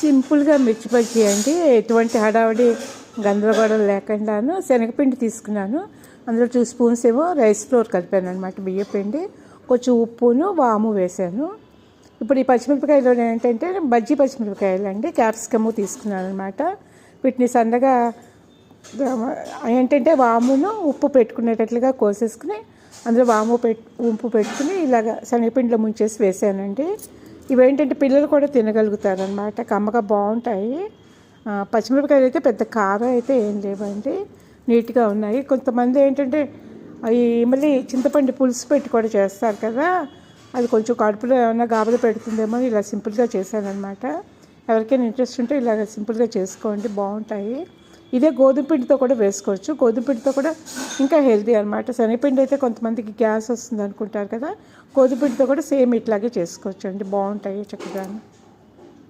సింపుల్గా మిర్చి బజ్జీ అండి. ఎటువంటి హడావిడి గందరగోళం లేకుండాను శనగపిండి తీసుకున్నాను. అందులో 2 స్పూన్స్ ఏమో రైస్ ఫ్లోర్ కలిపాను అనమాట, బియ్యపిండి. కొంచెం ఉప్పును వాము వేసాను. ఇప్పుడు ఈ పచ్చిమిరపకాయలు ఏంటంటే బజ్జీ పచ్చిమిరపకాయలు అండి, క్యాప్సికము తీసుకున్నాను అనమాట. వీటిని సన్నగా ఏంటంటే వామును ఉప్పు పెట్టుకునేటట్లుగా కోసేసుకుని అందులో ఉప్పు పెట్టుకుని ఇలాగ శనగపిండిలో ముంచేసి వేసానండి. ఇవేంటంటే పిల్లలు కూడా తినగలుగుతారనమాట, కమ్మగా బాగుంటాయి. పచ్చిమిరపకాయలు అయితే పెద్ద కారం అయితే ఏం లేవండి, నీట్గా ఉన్నాయి. కొంతమంది ఏంటంటే అవి మళ్ళీ చింతపండు పులుసు పెట్టి కూడా చేస్తారు కదా, అది కొంచెం కడుపులో ఏమైనా గాబలు పెడుతుందేమో ఇలా సింపుల్గా చేశానమాట. ఎవరికైనా ఇంట్రెస్ట్ ఉంటే ఇలాగ సింపుల్గా చేసుకోండి, బాగుంటాయి. ఇదే గోధుమ పిండితో కూడా వేసుకోవచ్చు, గోధుమ పిండితో కూడా ఇంకా హెల్తీ అనమాట. శనగపిండి అయితే కొంతమందికి గ్యాస్ వస్తుంది అనుకుంటారు కదా, గోధుమ పిండితో కూడా సేమ్ ఇట్లాగే చేసుకోవచ్చు అండి, బాగుంటాయి చక్కగా.